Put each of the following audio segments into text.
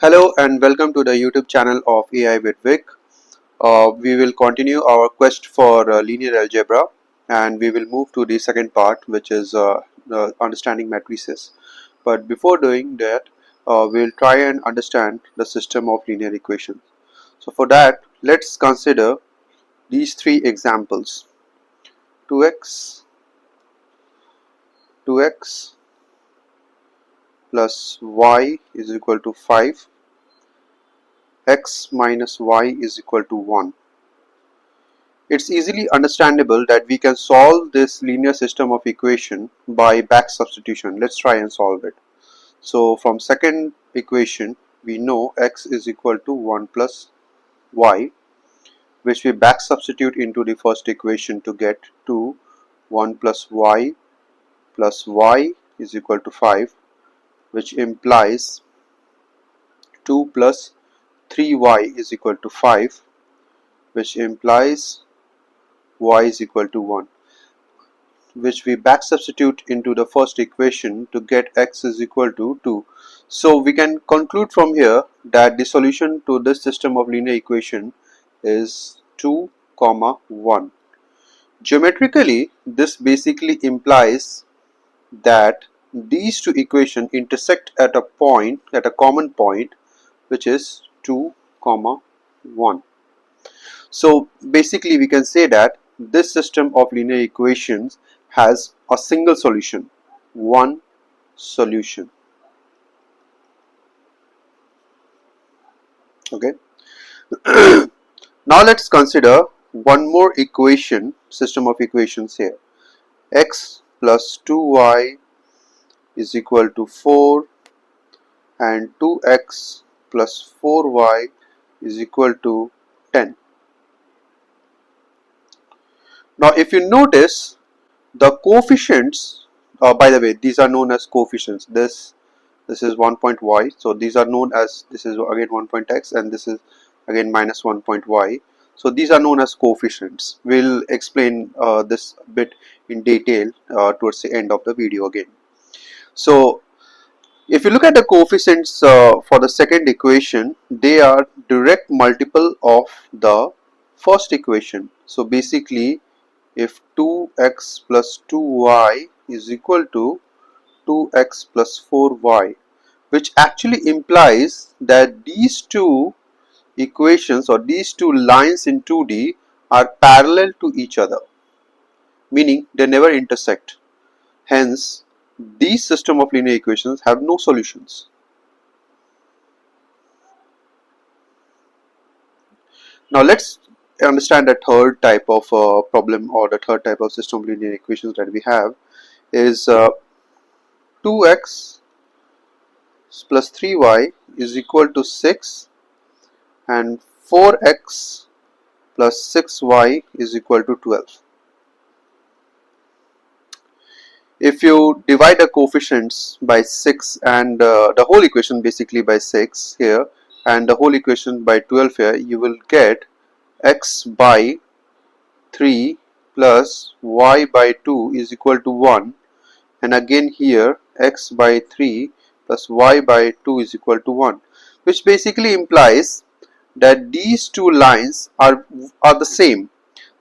Hello and welcome to the YouTube channel of AI with Vik. We will continue our quest for linear algebra, and we will move to the second part, which is understanding matrices. But before doing that, we'll try and understand the system of linear equations. So for that, let's consider these three examples: 2x 2x plus y is equal to 5, x minus y is equal to 1. It's easily understandable that we can solve this linear system of equation by back substitution. Let's try and solve it. So from second equation, we know x is equal to 1 plus y, which we back substitute into the first equation to get to 1 plus y is equal to 5, which implies 2 plus 3y is equal to 5, which implies y is equal to 1, which we back substitute into the first equation to get x is equal to 2. So we can conclude from here that the solution to this system of linear equation is 2, 1. Geometrically, this basically implies that these two equations intersect at a common point, which is 2, 1. So basically we can say that this system of linear equations has a single solution, one solution. Okay. Now let's consider one more system of equations here. X plus 2y is equal to 4 and 2x plus 4y is equal to 10. Now if you notice, the coefficients, by the way, these are known as coefficients. This is 1 point y, so these are known as, this is again 1 point x, and this is again minus 1 point y. So these are known as coefficients. We'll explain this a bit in detail towards the end of the video again. So if you look at the coefficients for the second equation, they are direct multiple of the first equation. So basically, if 2x plus 2y is equal to 2x plus 4y, which actually implies that these two equations or these two lines in 2D are parallel to each other, meaning they never intersect. Hence, these system of linear equations have no solutions. Now let's understand the third type of problem, or the third type of system of linear equations that we have is 2x plus 3y is equal to 6 and 4x plus 6y is equal to 12. If you divide the coefficients by 6 and the whole equation basically by 6 here and the whole equation by 12 here, you will get x by 3 plus y by 2 is equal to 1, and again here x by 3 plus y by 2 is equal to 1, which basically implies that these two lines are the same.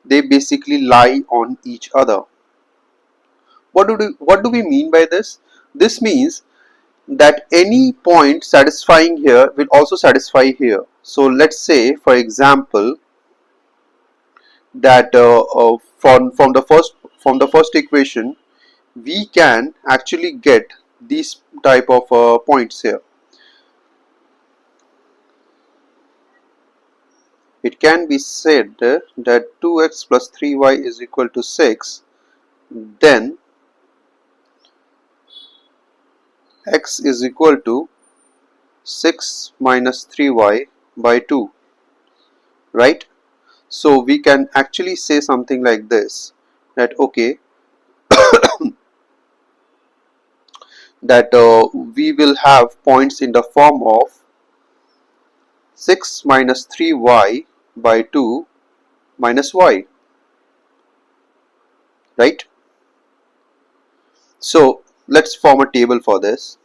They basically lie on each other. What do we mean by this? This means that any point satisfying here will also satisfy here. So let's say, for example, that from the first equation, we can actually get these type of points here. It can be said that 2x plus 3y is equal to 6, then x is equal to 6 minus 3y by 2, right? So we can actually say something like this, that okay, that we will have points in the form of 6 minus 3y by 2 minus y, right? So let's form a table for this.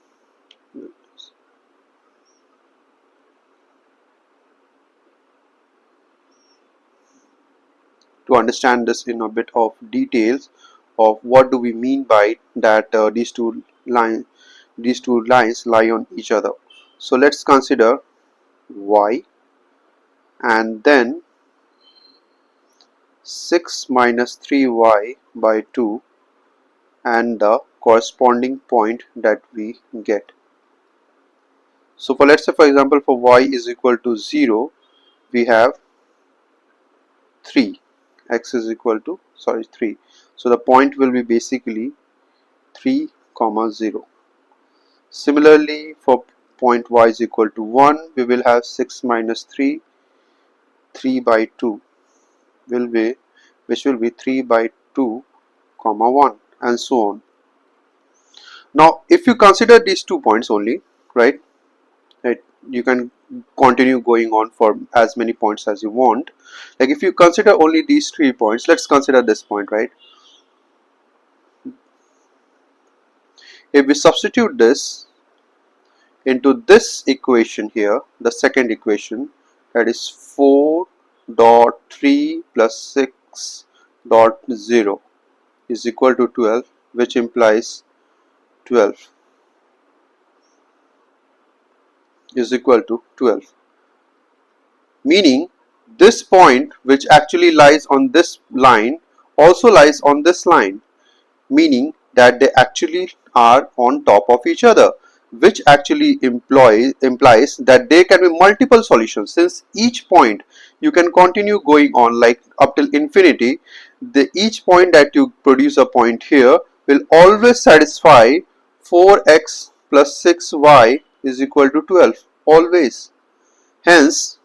to understand this in a bit of details of what do we mean by that these two lines lie on each other. So let's consider y and then 6 minus 3y by 2 and the corresponding point that we get. So for let's say for example for y is equal to 0, we have 3, x is equal to 3. So the point will be basically 3 comma 0. Similarly for point y is equal to 1, we will have 6 minus 3, 3 by 2 will be, which will be 3 by 2 comma 1 and so on. Now if you consider these 2 points only, right, you can continue going on for as many points as you want. Like if you consider only these 3 points, let's consider this point, right? If we substitute this into this equation here, the second equation, that is 4 dot 3 plus 6 dot 0 is equal to 12, which implies 12 is equal to 12, meaning this point which actually lies on this line also lies on this line, meaning that they actually are on top of each other, which actually implies that there can be multiple solutions. Since each point you can continue going on like up till infinity, each point that you produce a point here will always satisfy 4x plus 6y is equal to 12, always. Hence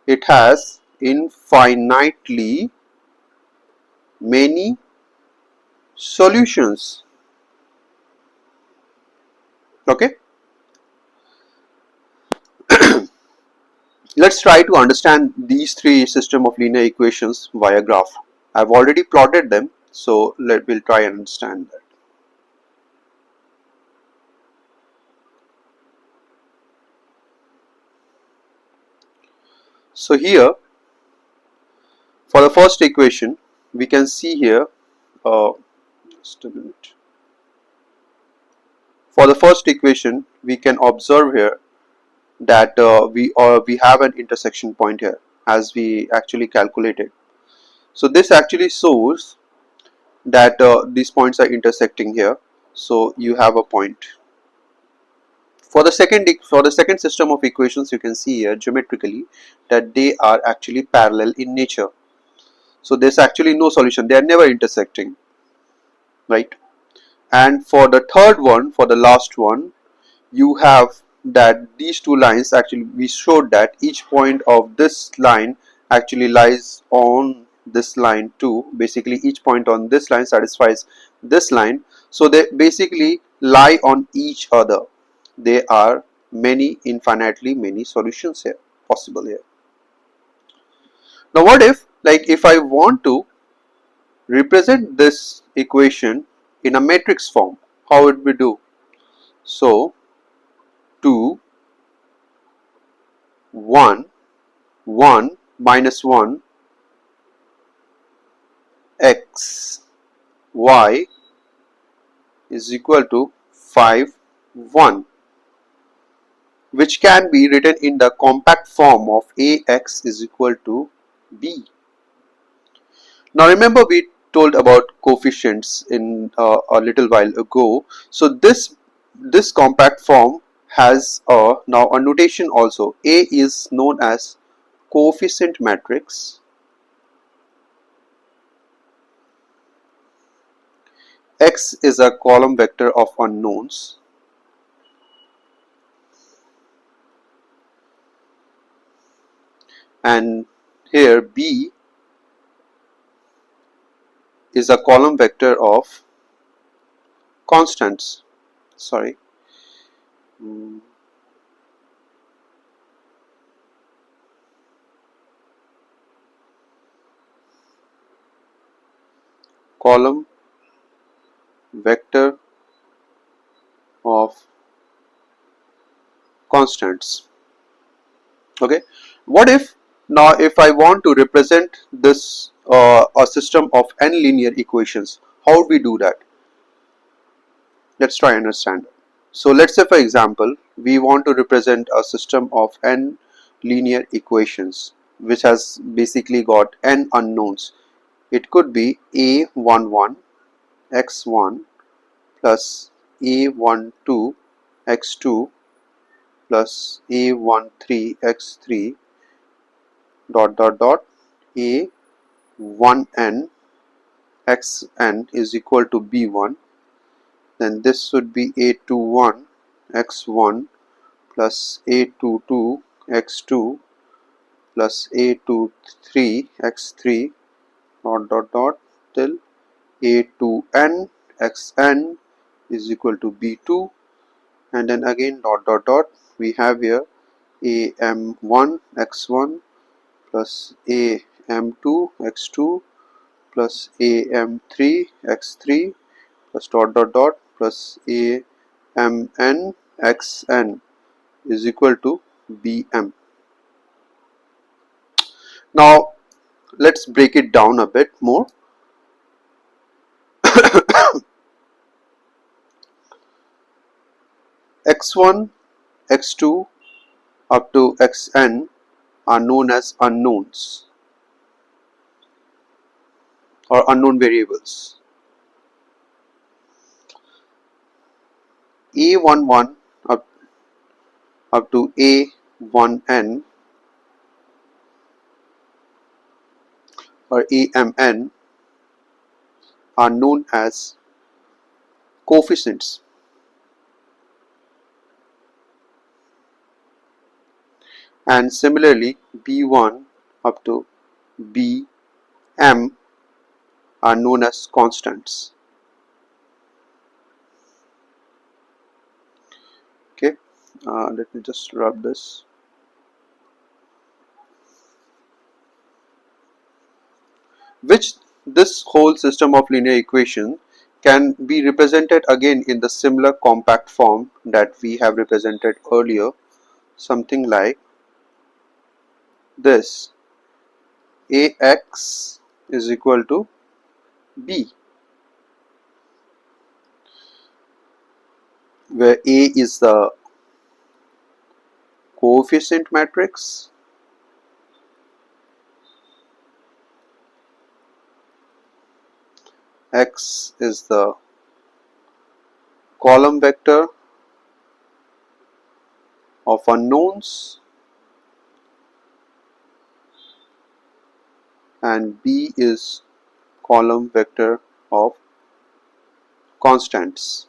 it has infinitely many solutions. Okay, let's try to understand these three system of linear equations via graph. I've already plotted them, so we'll try and understand that. So here for the first equation we can see here, just a minute. For the first equation we can observe here that we have an intersection point here as we actually calculated. So this actually shows that these points are intersecting here. So you have a point. For the second system of equations, you can see here geometrically that they are actually parallel in nature. So there's actually no solution. They are never intersecting, right? And for the third one, for the last one, you have that these two lines actually, we showed that each point of this line actually lies on this line too. Basically each point on this line satisfies this line, so they basically lie on each other. There are infinitely many solutions here possible here. Now what if, like, if I want to represent this equation in a matrix form, how would we do? So 2 1 1 minus 1 x y is equal to 5 1, which can be written in the compact form of ax is equal to b. Now remember we told about coefficients in a little while ago. So this compact form has now a notation also. A is known as coefficient matrix, x is a column vector of unknowns, and here b is a column vector of constants. Sorry. Column vector of constants. Okay, what if Now if I want to represent this a system of n linear equations, how do we do that? Let's try and understand. So let's say, for example, we want to represent a system of n linear equations which has basically got n unknowns. It could be a11 x1 plus a12 x2 plus a13 x3 dot dot dot a1n xn is equal to b1. Then this would be a21 x1 plus a22 x2 plus a23 x3 dot dot dot till a2n xn is equal to b2, and then again dot dot dot we have here am1 x1 plus am2 x2 plus am3 x3 plus dot dot dot plus amn xn is equal to bm. Now let's break it down a bit more. x1, x2 up to xn are known as unknowns or unknown variables. a11 up to a1n or amn are known as coefficients, and similarly b1 up to bm are known as constants. Okay, let me just rub this. Which this whole system of linear equation can be represented again in the similar compact form that we have represented earlier, something like this: ax is equal to b, where a is the coefficient matrix, x is the column vector of unknowns, and b is column vector of constants.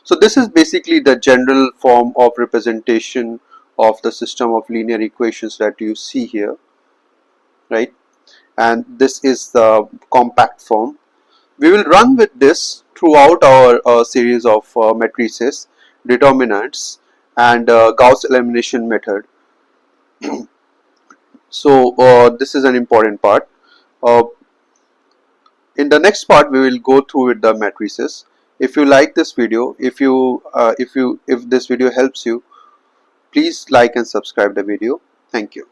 So this is basically the general form of representation of the system of linear equations that you see here, right? And this is the compact form. We will run with this throughout our series of matrices, determinants, and Gauss elimination method. So this is an important part. Uh, in the next part, we will go through with the matrices. If you like this video, if this video helps you, please like and subscribe the video. Thank you.